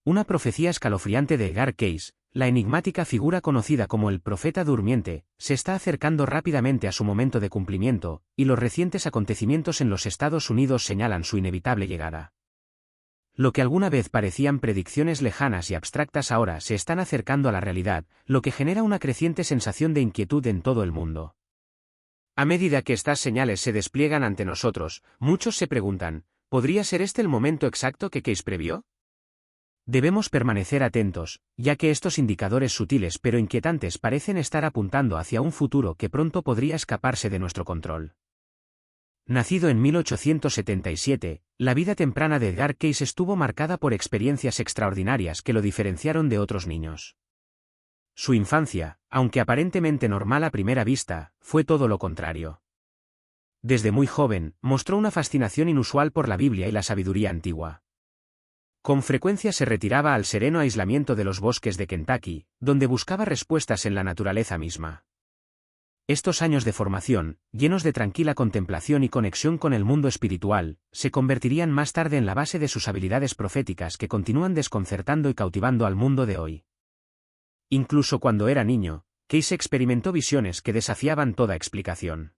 Una profecía escalofriante de Edgar Cayce, la enigmática figura conocida como el profeta durmiente, se está acercando rápidamente a su momento de cumplimiento, y los recientes acontecimientos en los Estados Unidos señalan su inevitable llegada. Lo que alguna vez parecían predicciones lejanas y abstractas ahora se están acercando a la realidad, lo que genera una creciente sensación de inquietud en todo el mundo. A medida que estas señales se despliegan ante nosotros, muchos se preguntan, ¿podría ser este el momento exacto que Cayce previó? Debemos permanecer atentos, ya que estos indicadores sutiles pero inquietantes parecen estar apuntando hacia un futuro que pronto podría escaparse de nuestro control. Nacido en 1877, la vida temprana de Edgar Cayce estuvo marcada por experiencias extraordinarias que lo diferenciaron de otros niños. Su infancia, aunque aparentemente normal a primera vista, fue todo lo contrario. Desde muy joven, mostró una fascinación inusual por la Biblia y la sabiduría antigua. Con frecuencia se retiraba al sereno aislamiento de los bosques de Kentucky, donde buscaba respuestas en la naturaleza misma. Estos años de formación, llenos de tranquila contemplación y conexión con el mundo espiritual, se convertirían más tarde en la base de sus habilidades proféticas que continúan desconcertando y cautivando al mundo de hoy. Incluso cuando era niño, Cayce experimentó visiones que desafiaban toda explicación.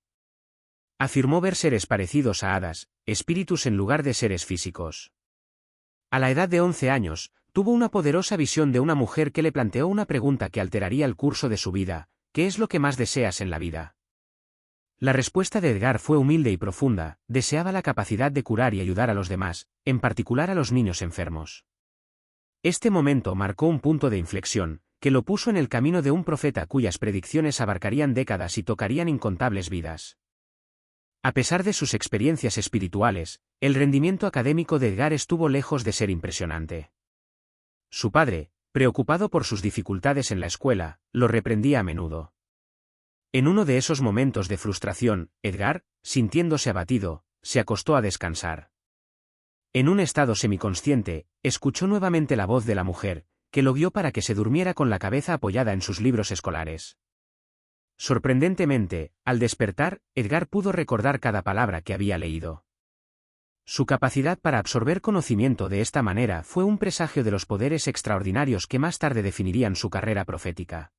Afirmó ver seres parecidos a hadas, espíritus en lugar de seres físicos. A la edad de 11 años, tuvo una poderosa visión de una mujer que le planteó una pregunta que alteraría el curso de su vida: ¿qué es lo que más deseas en la vida? La respuesta de Edgar fue humilde y profunda: deseaba la capacidad de curar y ayudar a los demás, en particular a los niños enfermos. Este momento marcó un punto de inflexión, que lo puso en el camino de un profeta cuyas predicciones abarcarían décadas y tocarían incontables vidas. A pesar de sus experiencias espirituales, el rendimiento académico de Edgar estuvo lejos de ser impresionante. Su padre, preocupado por sus dificultades en la escuela, lo reprendía a menudo. En uno de esos momentos de frustración, Edgar, sintiéndose abatido, se acostó a descansar. En un estado semiconsciente, escuchó nuevamente la voz de la mujer, que lo guió para que se durmiera con la cabeza apoyada en sus libros escolares. Sorprendentemente, al despertar, Edgar pudo recordar cada palabra que había leído. Su capacidad para absorber conocimiento de esta manera fue un presagio de los poderes extraordinarios que más tarde definirían su carrera profética.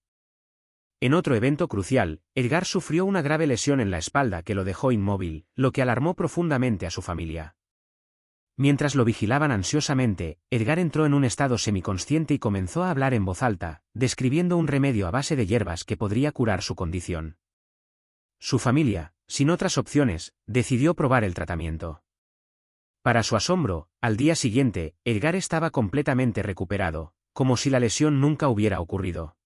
En otro evento crucial, Edgar sufrió una grave lesión en la espalda que lo dejó inmóvil, lo que alarmó profundamente a su familia. Mientras lo vigilaban ansiosamente, Edgar entró en un estado semiconsciente y comenzó a hablar en voz alta, describiendo un remedio a base de hierbas que podría curar su condición. Su familia, sin otras opciones, decidió probar el tratamiento. Para su asombro, al día siguiente, Edgar estaba completamente recuperado, como si la lesión nunca hubiera ocurrido.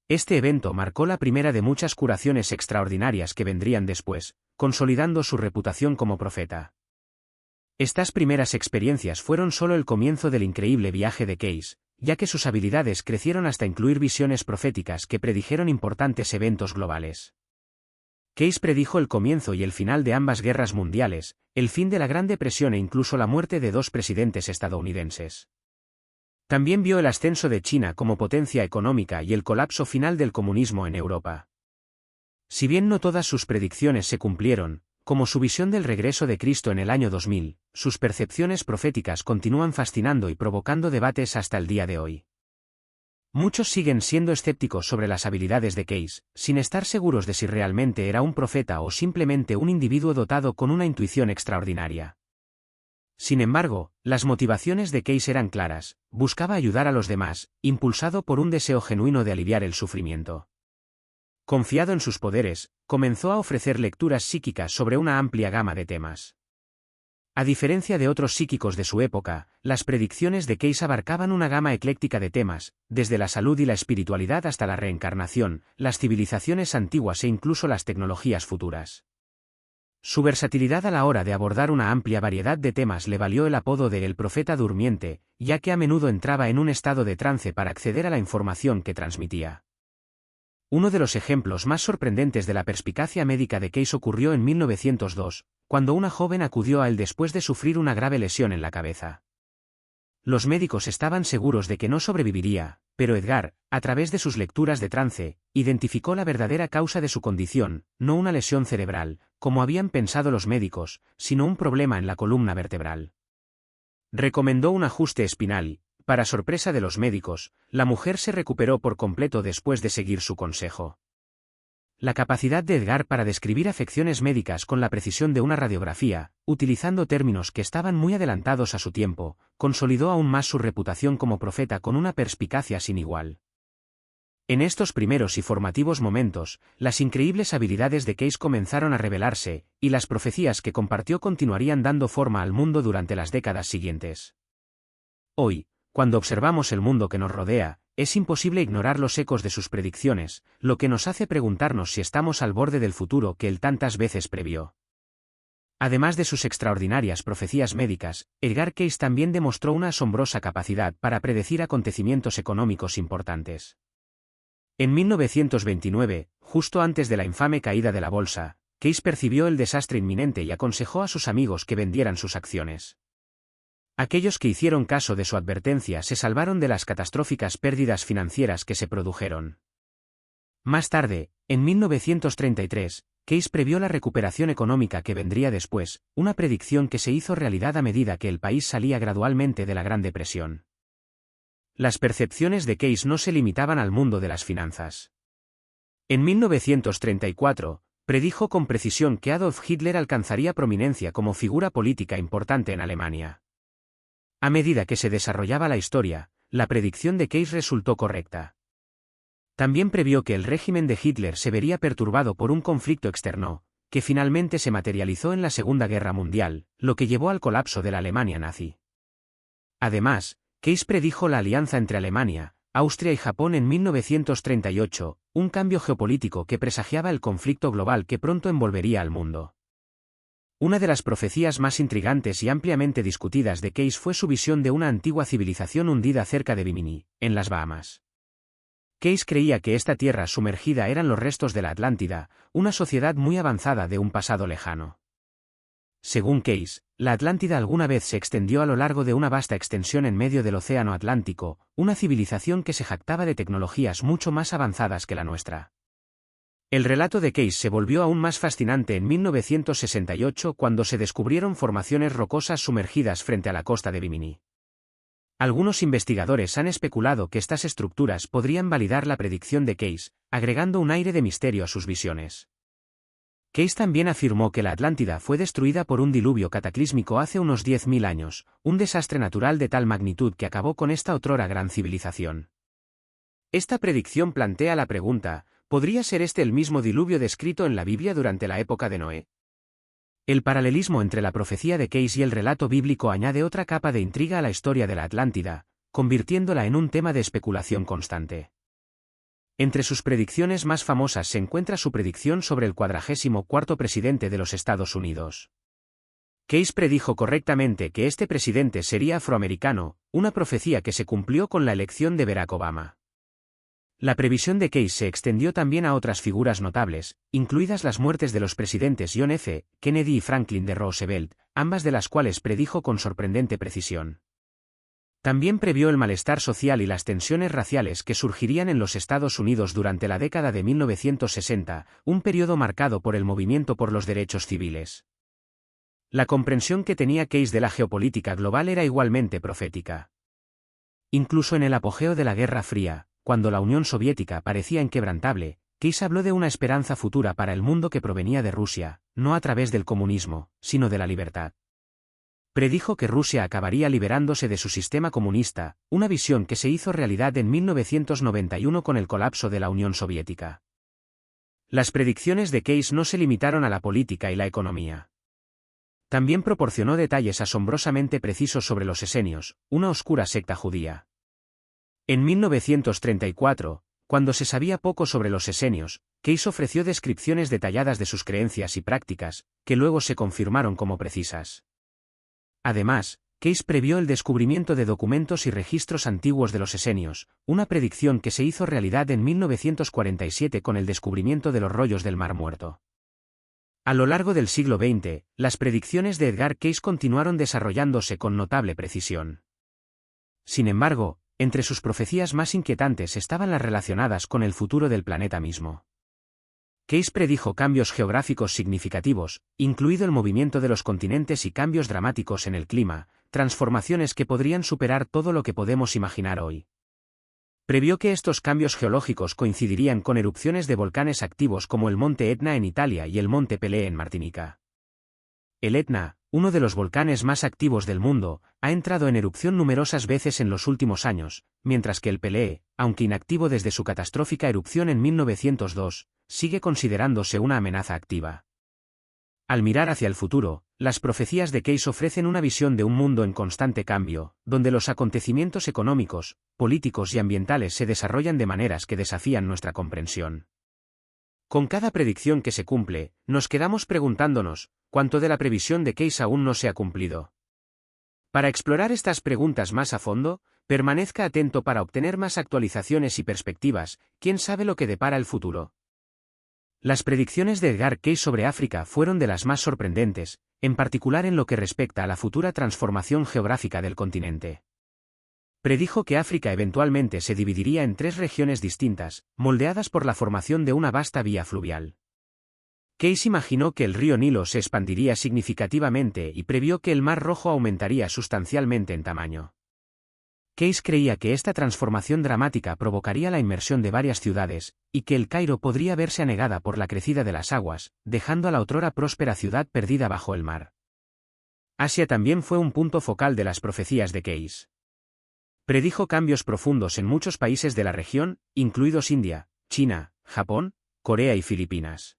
Este evento marcó la primera de muchas curaciones extraordinarias que vendrían después, consolidando su reputación como profeta. Estas primeras experiencias fueron solo el comienzo del increíble viaje de Cayce, ya que sus habilidades crecieron hasta incluir visiones proféticas que predijeron importantes eventos globales. Cayce predijo el comienzo y el final de ambas guerras mundiales, el fin de la Gran Depresión e incluso la muerte de 2 presidentes estadounidenses. También vio el ascenso de China como potencia económica y el colapso final del comunismo en Europa. Si bien no todas sus predicciones se cumplieron, como su visión del regreso de Cristo en el año 2000, sus percepciones proféticas continúan fascinando y provocando debates hasta el día de hoy. Muchos siguen siendo escépticos sobre las habilidades de Cayce, sin estar seguros de si realmente era un profeta o simplemente un individuo dotado con una intuición extraordinaria. Sin embargo, las motivaciones de Cayce eran claras: buscaba ayudar a los demás, impulsado por un deseo genuino de aliviar el sufrimiento. Confiado en sus poderes, comenzó a ofrecer lecturas psíquicas sobre una amplia gama de temas. A diferencia de otros psíquicos de su época, las predicciones de Cayce abarcaban una gama ecléctica de temas, desde la salud y la espiritualidad hasta la reencarnación, las civilizaciones antiguas e incluso las tecnologías futuras. Su versatilidad a la hora de abordar una amplia variedad de temas le valió el apodo de El Profeta Durmiente, ya que a menudo entraba en un estado de trance para acceder a la información que transmitía. Uno de los ejemplos más sorprendentes de la perspicacia médica de Cayce ocurrió en 1902, cuando una joven acudió a él después de sufrir una grave lesión en la cabeza. Los médicos estaban seguros de que no sobreviviría, pero Edgar, a través de sus lecturas de trance, identificó la verdadera causa de su condición: no una lesión cerebral, como habían pensado los médicos, sino un problema en la columna vertebral. Recomendó un ajuste espinal, para sorpresa de los médicos, la mujer se recuperó por completo después de seguir su consejo. La capacidad de Edgar para describir afecciones médicas con la precisión de una radiografía, utilizando términos que estaban muy adelantados a su tiempo, consolidó aún más su reputación como profeta con una perspicacia sin igual. En estos primeros y formativos momentos, las increíbles habilidades de Case comenzaron a revelarse, y las profecías que compartió continuarían dando forma al mundo durante las décadas siguientes. Hoy, cuando observamos el mundo que nos rodea, es imposible ignorar los ecos de sus predicciones, lo que nos hace preguntarnos si estamos al borde del futuro que él tantas veces previó. Además de sus extraordinarias profecías médicas, Edgar Cayce también demostró una asombrosa capacidad para predecir acontecimientos económicos importantes. En 1929, justo antes de la infame caída de la bolsa, Cayce percibió el desastre inminente y aconsejó a sus amigos que vendieran sus acciones. Aquellos que hicieron caso de su advertencia se salvaron de las catastróficas pérdidas financieras que se produjeron. Más tarde, en 1933, Cayce previó la recuperación económica que vendría después, una predicción que se hizo realidad a medida que el país salía gradualmente de la Gran Depresión. Las percepciones de Cayce no se limitaban al mundo de las finanzas. En 1934, predijo con precisión que Adolf Hitler alcanzaría prominencia como figura política importante en Alemania. A medida que se desarrollaba la historia, la predicción de Cayce resultó correcta. También previó que el régimen de Hitler se vería perturbado por un conflicto externo, que finalmente se materializó en la Segunda Guerra Mundial, lo que llevó al colapso de la Alemania nazi. Además, Cayce predijo la alianza entre Alemania, Austria y Japón en 1938, un cambio geopolítico que presagiaba el conflicto global que pronto envolvería al mundo. Una de las profecías más intrigantes y ampliamente discutidas de Cayce fue su visión de una antigua civilización hundida cerca de Bimini, en las Bahamas. Cayce creía que esta tierra sumergida eran los restos de la Atlántida, una sociedad muy avanzada de un pasado lejano. Según Cayce, la Atlántida alguna vez se extendió a lo largo de una vasta extensión en medio del Océano Atlántico, una civilización que se jactaba de tecnologías mucho más avanzadas que la nuestra. El relato de Cayce se volvió aún más fascinante en 1968 cuando se descubrieron formaciones rocosas sumergidas frente a la costa de Bimini. Algunos investigadores han especulado que estas estructuras podrían validar la predicción de Cayce, agregando un aire de misterio a sus visiones. Cayce también afirmó que la Atlántida fue destruida por un diluvio cataclísmico hace unos 10.000 años, un desastre natural de tal magnitud que acabó con esta otrora gran civilización. Esta predicción plantea la pregunta: ¿podría ser este el mismo diluvio descrito en la Biblia durante la época de Noé? El paralelismo entre la profecía de Cayce y el relato bíblico añade otra capa de intriga a la historia de la Atlántida, convirtiéndola en un tema de especulación constante. Entre sus predicciones más famosas se encuentra su predicción sobre el 44º presidente de los Estados Unidos. Cayce predijo correctamente que este presidente sería afroamericano, una profecía que se cumplió con la elección de Barack Obama. La previsión de Cayce se extendió también a otras figuras notables, incluidas las muertes de los presidentes John F. Kennedy y Franklin D. Roosevelt, ambas de las cuales predijo con sorprendente precisión. También previó el malestar social y las tensiones raciales que surgirían en los Estados Unidos durante la década de 1960, un periodo marcado por el movimiento por los derechos civiles. La comprensión que tenía Cayce de la geopolítica global era igualmente profética. Incluso en el apogeo de la Guerra Fría, cuando la Unión Soviética parecía inquebrantable, Cayce habló de una esperanza futura para el mundo que provenía de Rusia, no a través del comunismo, sino de la libertad. Predijo que Rusia acabaría liberándose de su sistema comunista, una visión que se hizo realidad en 1991 con el colapso de la Unión Soviética. Las predicciones de Cayce no se limitaron a la política y la economía. También proporcionó detalles asombrosamente precisos sobre los esenios, una oscura secta judía. En 1934, cuando se sabía poco sobre los esenios, Cayce ofreció descripciones detalladas de sus creencias y prácticas, que luego se confirmaron como precisas. Además, Cayce previó el descubrimiento de documentos y registros antiguos de los esenios, una predicción que se hizo realidad en 1947 con el descubrimiento de los rollos del Mar Muerto. A lo largo del siglo XX, las predicciones de Edgar Cayce continuaron desarrollándose con notable precisión. Sin embargo, entre sus profecías más inquietantes estaban las relacionadas con el futuro del planeta mismo. Cayce predijo cambios geográficos significativos, incluido el movimiento de los continentes y cambios dramáticos en el clima, transformaciones que podrían superar todo lo que podemos imaginar hoy. Previó que estos cambios geológicos coincidirían con erupciones de volcanes activos como el monte Etna en Italia y el monte Pelée en Martinica. El Etna, uno de los volcanes más activos del mundo, ha entrado en erupción numerosas veces en los últimos años, mientras que el Pelée, aunque inactivo desde su catastrófica erupción en 1902, sigue considerándose una amenaza activa. Al mirar hacia el futuro, las profecías de Case ofrecen una visión de un mundo en constante cambio, donde los acontecimientos económicos, políticos y ambientales se desarrollan de maneras que desafían nuestra comprensión. Con cada predicción que se cumple, nos quedamos preguntándonos, ¿cuánto de la previsión de Case aún no se ha cumplido? Para explorar estas preguntas más a fondo, permanezca atento para obtener más actualizaciones y perspectivas. ¿Quién sabe lo que depara el futuro? Las predicciones de Edgar Case sobre África fueron de las más sorprendentes, en particular en lo que respecta a la futura transformación geográfica del continente. Predijo que África eventualmente se dividiría en 3 regiones distintas, moldeadas por la formación de una vasta vía fluvial. Case imaginó que el río Nilo se expandiría significativamente y previó que el Mar Rojo aumentaría sustancialmente en tamaño. Case creía que esta transformación dramática provocaría la inmersión de varias ciudades, y que el Cairo podría verse anegada por la crecida de las aguas, dejando a la otrora próspera ciudad perdida bajo el mar. Asia también fue un punto focal de las profecías de Case. Predijo cambios profundos en muchos países de la región, incluidos India, China, Japón, Corea y Filipinas.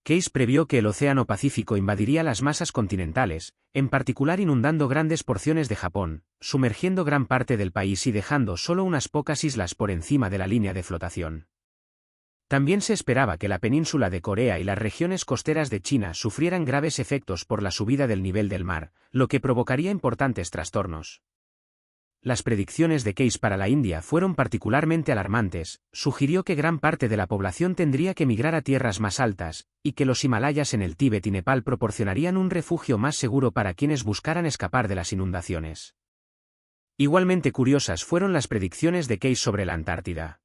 Case previó que el Océano Pacífico invadiría las masas continentales, en particular inundando grandes porciones de Japón, sumergiendo gran parte del país y dejando solo unas pocas islas por encima de la línea de flotación. También se esperaba que la península de Corea y las regiones costeras de China sufrieran graves efectos por la subida del nivel del mar, lo que provocaría importantes trastornos. Las predicciones de Case para la India fueron particularmente alarmantes. Sugirió que gran parte de la población tendría que migrar a tierras más altas, y que los Himalayas en el Tíbet y Nepal proporcionarían un refugio más seguro para quienes buscaran escapar de las inundaciones. Igualmente curiosas fueron las predicciones de Case sobre la Antártida.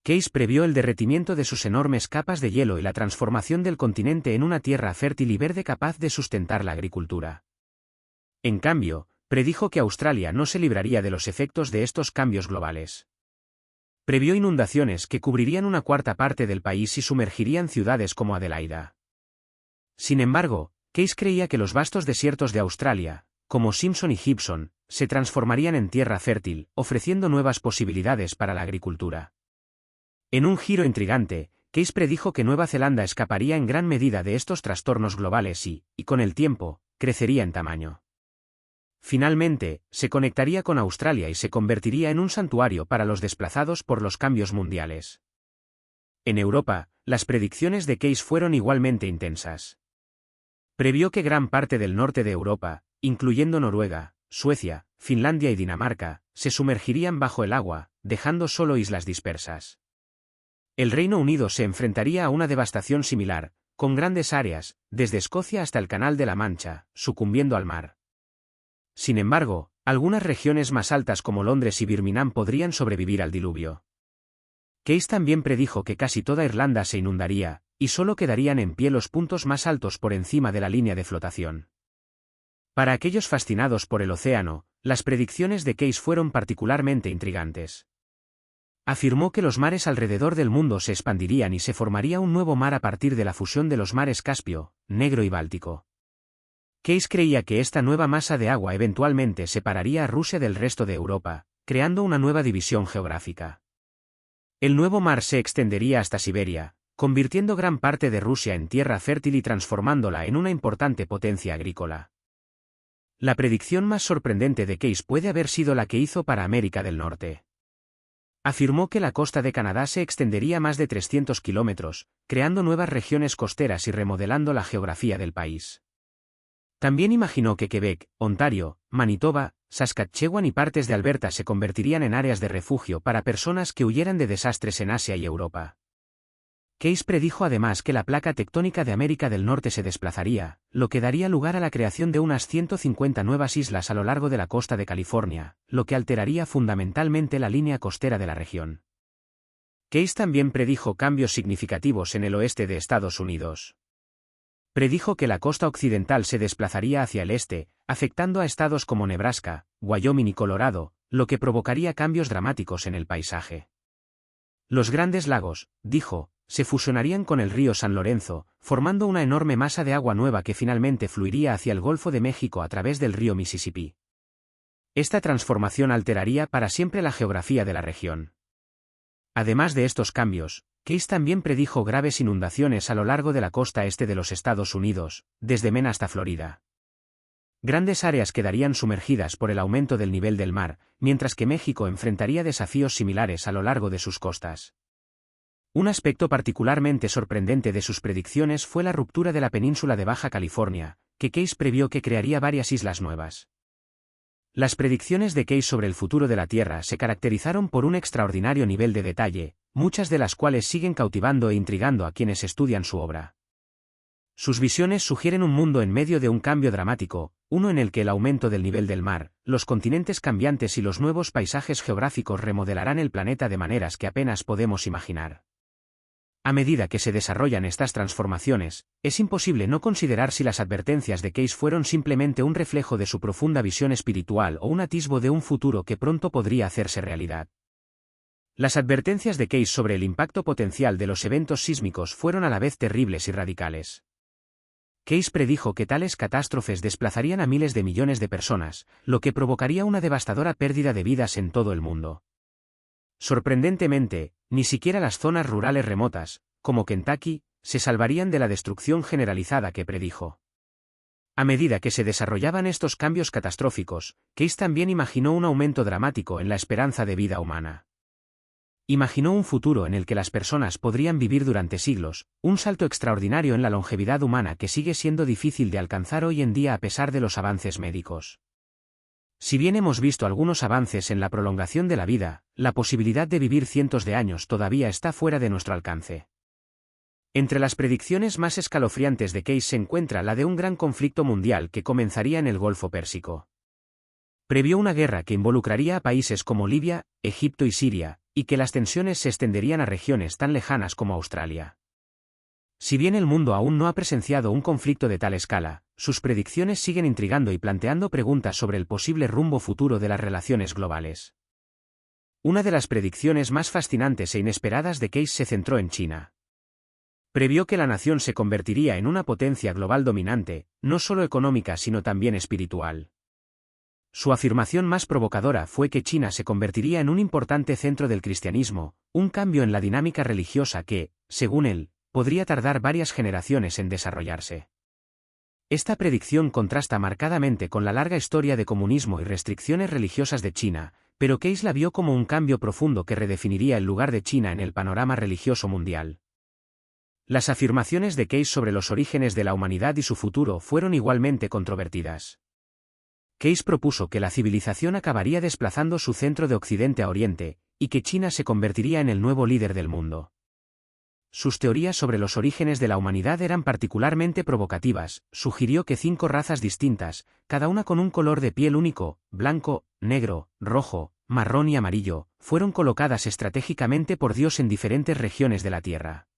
Case previó el derretimiento de sus enormes capas de hielo y la transformación del continente en una tierra fértil y verde capaz de sustentar la agricultura. En cambio, predijo que Australia no se libraría de los efectos de estos cambios globales. Previó inundaciones que cubrirían una cuarta parte del país y sumergirían ciudades como Adelaida. Sin embargo, Case creía que los vastos desiertos de Australia, como Simpson y Gibson, se transformarían en tierra fértil, ofreciendo nuevas posibilidades para la agricultura. En un giro intrigante, Case predijo que Nueva Zelanda escaparía en gran medida de estos trastornos globales y, con el tiempo, crecería en tamaño. Finalmente, se conectaría con Australia y se convertiría en un santuario para los desplazados por los cambios mundiales. En Europa, las predicciones de Case fueron igualmente intensas. Previó que gran parte del norte de Europa, incluyendo Noruega, Suecia, Finlandia y Dinamarca, se sumergirían bajo el agua, dejando solo islas dispersas. El Reino Unido se enfrentaría a una devastación similar, con grandes áreas, desde Escocia hasta el Canal de la Mancha, sucumbiendo al mar. Sin embargo, algunas regiones más altas como Londres y Birmingham podrían sobrevivir al diluvio. Case también predijo que casi toda Irlanda se inundaría, y solo quedarían en pie los puntos más altos por encima de la línea de flotación. Para aquellos fascinados por el océano, las predicciones de Case fueron particularmente intrigantes. Afirmó que los mares alrededor del mundo se expandirían y se formaría un nuevo mar a partir de la fusión de los mares Caspio, Negro y Báltico. Case creía que esta nueva masa de agua eventualmente separaría a Rusia del resto de Europa, creando una nueva división geográfica. El nuevo mar se extendería hasta Siberia, convirtiendo gran parte de Rusia en tierra fértil y transformándola en una importante potencia agrícola. La predicción más sorprendente de Case puede haber sido la que hizo para América del Norte. Afirmó que la costa de Canadá se extendería más de 300 kilómetros, creando nuevas regiones costeras y remodelando la geografía del país. También imaginó que Quebec, Ontario, Manitoba, Saskatchewan y partes de Alberta se convertirían en áreas de refugio para personas que huyeran de desastres en Asia y Europa. Case predijo además que la placa tectónica de América del Norte se desplazaría, lo que daría lugar a la creación de unas 150 nuevas islas a lo largo de la costa de California, lo que alteraría fundamentalmente la línea costera de la región. Case también predijo cambios significativos en el oeste de Estados Unidos. Predijo que la costa occidental se desplazaría hacia el este, afectando a estados como Nebraska, Wyoming y Colorado, lo que provocaría cambios dramáticos en el paisaje. Los Grandes Lagos, dijo, se fusionarían con el río San Lorenzo, formando una enorme masa de agua nueva que finalmente fluiría hacia el Golfo de México a través del río Mississippi. Esta transformación alteraría para siempre la geografía de la región. Además de estos cambios, Case también predijo graves inundaciones a lo largo de la costa este de los Estados Unidos, desde Maine hasta Florida. Grandes áreas quedarían sumergidas por el aumento del nivel del mar, mientras que México enfrentaría desafíos similares a lo largo de sus costas. Un aspecto particularmente sorprendente de sus predicciones fue la ruptura de la península de Baja California, que Case previó que crearía varias islas nuevas. Las predicciones de Case sobre el futuro de la Tierra se caracterizaron por un extraordinario nivel de detalle, muchas de las cuales siguen cautivando e intrigando a quienes estudian su obra. Sus visiones sugieren un mundo en medio de un cambio dramático, uno en el que el aumento del nivel del mar, los continentes cambiantes y los nuevos paisajes geográficos remodelarán el planeta de maneras que apenas podemos imaginar. A medida que se desarrollan estas transformaciones, es imposible no considerar si las advertencias de Case fueron simplemente un reflejo de su profunda visión espiritual o un atisbo de un futuro que pronto podría hacerse realidad. Las advertencias de Case sobre el impacto potencial de los eventos sísmicos fueron a la vez terribles y radicales. Case predijo que tales catástrofes desplazarían a miles de millones de personas, lo que provocaría una devastadora pérdida de vidas en todo el mundo. Sorprendentemente, ni siquiera las zonas rurales remotas, como Kentucky, se salvarían de la destrucción generalizada que predijo. A medida que se desarrollaban estos cambios catastróficos, Case también imaginó un aumento dramático en la esperanza de vida humana. Imaginó un futuro en el que las personas podrían vivir durante siglos, un salto extraordinario en la longevidad humana que sigue siendo difícil de alcanzar hoy en día a pesar de los avances médicos. Si bien hemos visto algunos avances en la prolongación de la vida, la posibilidad de vivir cientos de años todavía está fuera de nuestro alcance. Entre las predicciones más escalofriantes de Case se encuentra la de un gran conflicto mundial que comenzaría en el Golfo Pérsico. Previó una guerra que involucraría a países como Libia, Egipto y Siria, y que las tensiones se extenderían a regiones tan lejanas como Australia. Si bien el mundo aún no ha presenciado un conflicto de tal escala, sus predicciones siguen intrigando y planteando preguntas sobre el posible rumbo futuro de las relaciones globales. Una de las predicciones más fascinantes e inesperadas de Case se centró en China. Previó que la nación se convertiría en una potencia global dominante, no solo económica sino también espiritual. Su afirmación más provocadora fue que China se convertiría en un importante centro del cristianismo, un cambio en la dinámica religiosa que, según él, podría tardar varias generaciones en desarrollarse. Esta predicción contrasta marcadamente con la larga historia de comunismo y restricciones religiosas de China, pero Case la vio como un cambio profundo que redefiniría el lugar de China en el panorama religioso mundial. Las afirmaciones de Case sobre los orígenes de la humanidad y su futuro fueron igualmente controvertidas. Case propuso que la civilización acabaría desplazando su centro de Occidente a Oriente, y que China se convertiría en el nuevo líder del mundo. Sus teorías sobre los orígenes de la humanidad eran particularmente provocativas. Sugirió que 5 razas distintas, cada una con un color de piel único, blanco, negro, rojo, marrón y amarillo, fueron colocadas estratégicamente por Dios en diferentes regiones de la Tierra.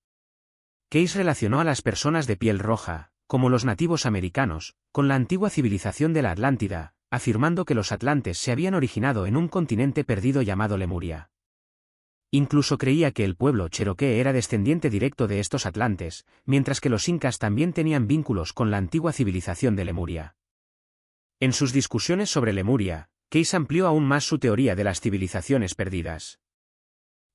Case relacionó a las personas de piel roja, como los nativos americanos, con la antigua civilización de la Atlántida, afirmando que los atlantes se habían originado en un continente perdido llamado Lemuria. Incluso creía que el pueblo cherokee era descendiente directo de estos atlantes, mientras que los incas también tenían vínculos con la antigua civilización de Lemuria. En sus discusiones sobre Lemuria, Case amplió aún más su teoría de las civilizaciones perdidas.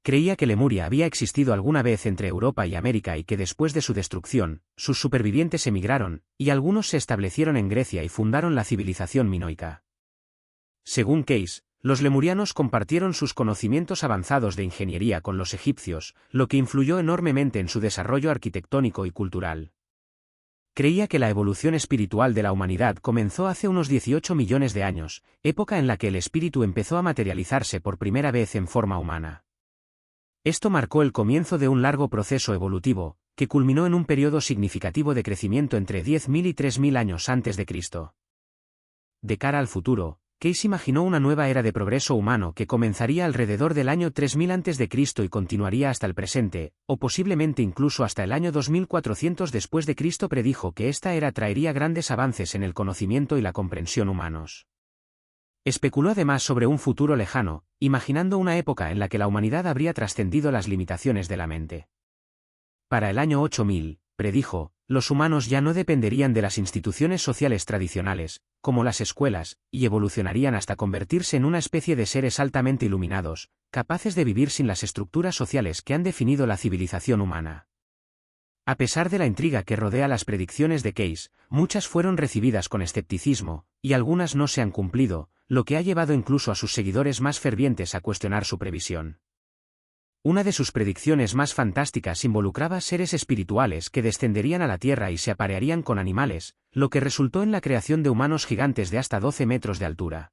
Creía que Lemuria había existido alguna vez entre Europa y América y que después de su destrucción, sus supervivientes emigraron, y algunos se establecieron en Grecia y fundaron la civilización minoica. Según Case, los lemurianos compartieron sus conocimientos avanzados de ingeniería con los egipcios, lo que influyó enormemente en su desarrollo arquitectónico y cultural. Creía que la evolución espiritual de la humanidad comenzó hace unos 18 millones de años, época en la que el espíritu empezó a materializarse por primera vez en forma humana. Esto marcó el comienzo de un largo proceso evolutivo, que culminó en un periodo significativo de crecimiento entre 10.000 y 3.000 años antes de Cristo. De cara al futuro, Case imaginó una nueva era de progreso humano que comenzaría alrededor del año 3000 a.C. y continuaría hasta el presente, o posiblemente incluso hasta el año 2400 después de Cristo. Predijo que esta era traería grandes avances en el conocimiento y la comprensión humanos. Especuló además sobre un futuro lejano, imaginando una época en la que la humanidad habría trascendido las limitaciones de la mente. Para el año 8000, predijo, los humanos ya no dependerían de las instituciones sociales tradicionales, como las escuelas, y evolucionarían hasta convertirse en una especie de seres altamente iluminados, capaces de vivir sin las estructuras sociales que han definido la civilización humana. A pesar de la intriga que rodea las predicciones de Case, muchas fueron recibidas con escepticismo, y algunas no se han cumplido, lo que ha llevado incluso a sus seguidores más fervientes a cuestionar su previsión. Una de sus predicciones más fantásticas involucraba seres espirituales que descenderían a la Tierra y se aparearían con animales, lo que resultó en la creación de humanos gigantes de hasta 12 metros de altura.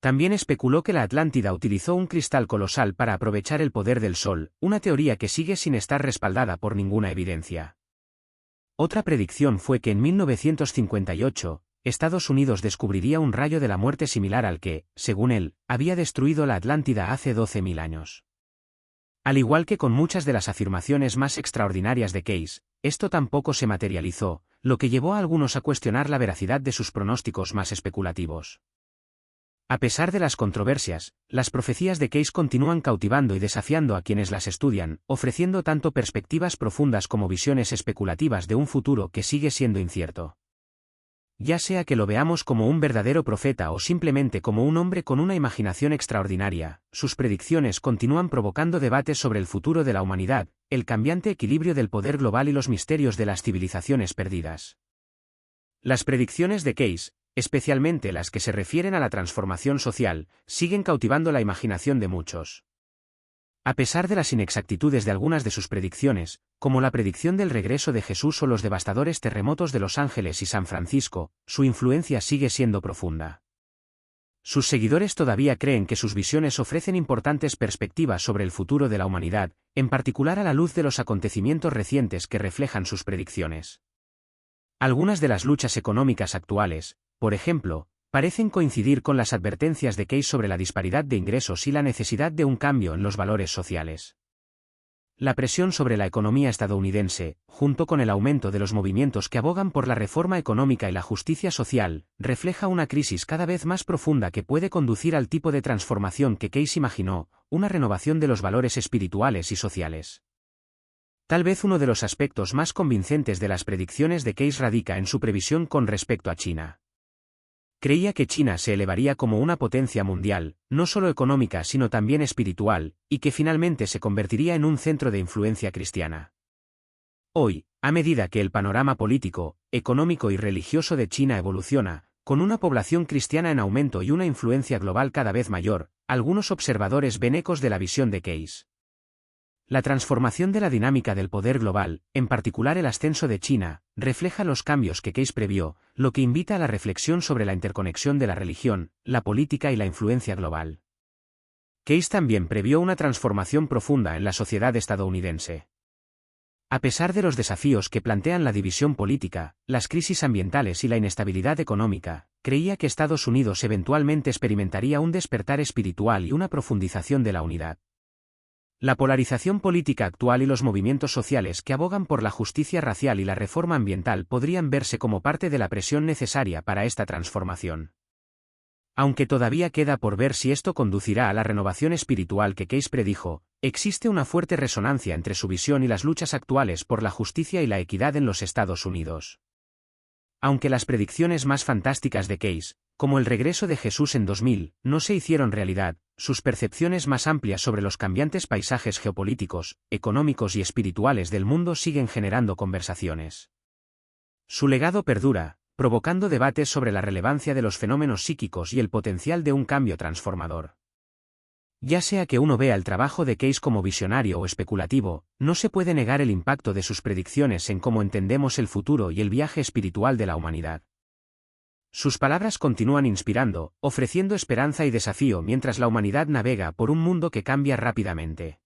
También especuló que la Atlántida utilizó un cristal colosal para aprovechar el poder del Sol, una teoría que sigue sin estar respaldada por ninguna evidencia. Otra predicción fue que en 1958, Estados Unidos descubriría un rayo de la muerte similar al que, según él, había destruido la Atlántida hace 12.000 años. Al igual que con muchas de las afirmaciones más extraordinarias de Case, esto tampoco se materializó, lo que llevó a algunos a cuestionar la veracidad de sus pronósticos más especulativos. A pesar de las controversias, las profecías de Case continúan cautivando y desafiando a quienes las estudian, ofreciendo tanto perspectivas profundas como visiones especulativas de un futuro que sigue siendo incierto. Ya sea que lo veamos como un verdadero profeta o simplemente como un hombre con una imaginación extraordinaria, sus predicciones continúan provocando debates sobre el futuro de la humanidad, el cambiante equilibrio del poder global y los misterios de las civilizaciones perdidas. Las predicciones de Case, especialmente las que se refieren a la transformación social, siguen cautivando la imaginación de muchos. A pesar de las inexactitudes de algunas de sus predicciones, como la predicción del regreso de Jesús o los devastadores terremotos de Los Ángeles y San Francisco, su influencia sigue siendo profunda. Sus seguidores todavía creen que sus visiones ofrecen importantes perspectivas sobre el futuro de la humanidad, en particular a la luz de los acontecimientos recientes que reflejan sus predicciones. Algunas de las luchas económicas actuales, por ejemplo, parecen coincidir con las advertencias de Case sobre la disparidad de ingresos y la necesidad de un cambio en los valores sociales. La presión sobre la economía estadounidense, junto con el aumento de los movimientos que abogan por la reforma económica y la justicia social, refleja una crisis cada vez más profunda que puede conducir al tipo de transformación que Case imaginó, una renovación de los valores espirituales y sociales. Tal vez uno de los aspectos más convincentes de las predicciones de Case radica en su previsión con respecto a China. Creía que China se elevaría como una potencia mundial, no solo económica sino también espiritual, y que finalmente se convertiría en un centro de influencia cristiana. Hoy, a medida que el panorama político, económico y religioso de China evoluciona, con una población cristiana en aumento y una influencia global cada vez mayor, algunos observadores ven ecos de la visión de Case. La transformación de la dinámica del poder global, en particular el ascenso de China, refleja los cambios que Case previó, lo que invita a la reflexión sobre la interconexión de la religión, la política y la influencia global. Case también previó una transformación profunda en la sociedad estadounidense. A pesar de los desafíos que plantean la división política, las crisis ambientales y la inestabilidad económica, creía que Estados Unidos eventualmente experimentaría un despertar espiritual y una profundización de la unidad. La polarización política actual y los movimientos sociales que abogan por la justicia racial y la reforma ambiental podrían verse como parte de la presión necesaria para esta transformación. Aunque todavía queda por ver si esto conducirá a la renovación espiritual que Case predijo, existe una fuerte resonancia entre su visión y las luchas actuales por la justicia y la equidad en los Estados Unidos. Aunque las predicciones más fantásticas de Case, como el regreso de Jesús en 2000, no se hicieron realidad, sus percepciones más amplias sobre los cambiantes paisajes geopolíticos, económicos y espirituales del mundo siguen generando conversaciones. Su legado perdura, provocando debates sobre la relevancia de los fenómenos psíquicos y el potencial de un cambio transformador. Ya sea que uno vea el trabajo de Case como visionario o especulativo, no se puede negar el impacto de sus predicciones en cómo entendemos el futuro y el viaje espiritual de la humanidad. Sus palabras continúan inspirando, ofreciendo esperanza y desafío mientras la humanidad navega por un mundo que cambia rápidamente.